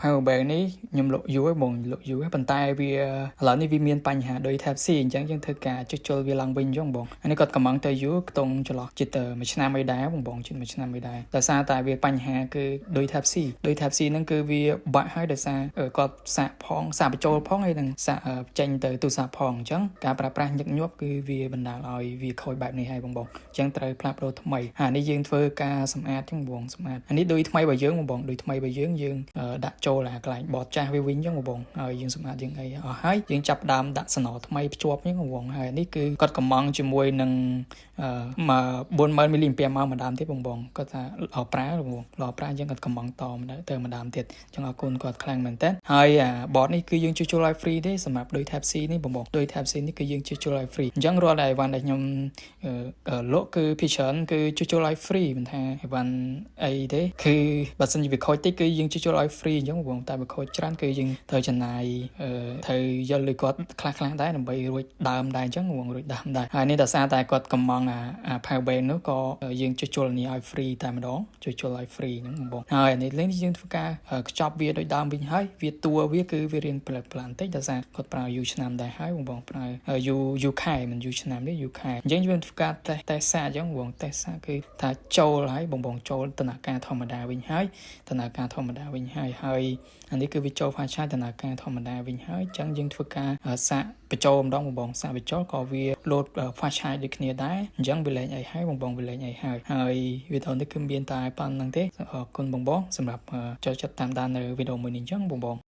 power bank នេះខ្ញុំលក់យូរហើយបងលក់យូរហើយប៉ុន្តែវាឥឡូវនេះវាមានបញ្ហាដោយ Type C អញ្ចឹងយើងធ្វើការចុចចូលវាឡើងវិញអញ្ចឹងបងអានេះគាត់កំងទៅយូរខ្ទង់ចន្លោះជិតមួយឆ្នាំអីដែរបងជិតមួយឆ្នាំអីដែរដោយសារតែវាបញ្ហាគឺដោយ Type C ដោយ Type C ហ្នឹងគឺវាបាក់ហើយដោយសារគាត់សាកផងសាកបញ្ចូលផងហើយនឹងសាកចេញទៅទូរស័ព្ទផងអញ្ចឹងការប្រើប្រាស់ញឹកញាប់គឺវាបណ្ដាលឲ្យវាខូចបែបនេះហើយបងអញ្ចឹងត្រូវផ្លាស់ប្ដូរថ្មីហើយនេះយើងធ្វើការសម្អាតអញ្ចឹងបងសម្អាតអានេះដូចថ្មីរបស់យើងបងដូចថ្មីរបស់យើងដាក់ចូលអាកន្លែងបតចាស់វាវិញអញ្ចឹងបងហើយយើងសម្អាតយើងអីអស់ហើយយើងចាប់ដើមដាក់សណថ្មីភ្ជាប់អញ្ចឹងបងហើយនេះគឺគាត់កំងជាមួយនឹង40000មីលីអាំពែម៉ោងម្ដងទៀតបងគាត់ថាល្អប្រើបងល្អប្រើអញ្ចឹងគាត់កំងទៅម្ដងទៀតអញ្ចឹងអរគុណគាត់ខ្លាំងមែនតើហើយបតនេះគឺយើងជួសជុលឲ្យ free ទេសម្រាប់ដោយ Type C នេះបងដោយ Type C នេះគឺយើងជួសជុលឲ្យ free អញ្ចឹងរាល់តែអីវ៉ាន់ដែលខ្ញុំលក់គឺភាគច្រើនគឺជួសជុលឲ្យ free មិនថាអីវ៉ាន់អីទេគឺបើសិនជាវាខូចតិចគឺយើងជួសជុលឲ្យ free អញ្ចឹងបងតែវាខូចច្រើនគឺយើងត្រូវចំណាយត្រូវយកលុយគាត់ខ្លះដែរដើម្បីរួចដើមដែរអញ្ចឹងបងរួចដើមដែរហើយនេះដោយសារតែគាត់កំងpower bank នោះក៏យើងជួសជុលនេះឲ្យ free តែម្ដងជួសជុលឲ្យ free ហ្នឹងបងហើយនេះលេងយើងធ្វើការខ្ចប់វាដូចដើមវិញហើយវាតួវាគឺវារៀងប្លែកបន្តិចដោយសារគាត់ប្រើយូរឆ្នាំដែរហើយបងប្រើយូរខែមិនយូរឆ្នាំទេយូរខែអញ្ចឹងយើងធ្វើការតេស្តសាកអញ្ចឹងបងតេស្តសាកគឺថាចូលហើយបងចូលដំណើរការធម្មតាវិញហើយដំណើរការធម្មតាវិញហើយអានេះគឺវាចូល file ឆាយដំណើរការធម្មតាវិញហើយអញ្ចឹងយើងធ្វើការសាកបញ្ចូលម្ដងបងសាកបញ្ចូលក៏វា load file ឆាយដូចគ្នាដែរអញ្ចឹងវាលេងអីហើយបងវាលេងអីហើយវីដេអូនេះគឺមានតែប៉ុណ្្នឹងទេអរគុណបងសម្រាប់ចូលចិត្តតាមដាននៅវីដេអូមួយនេះអញ្ចឹងបង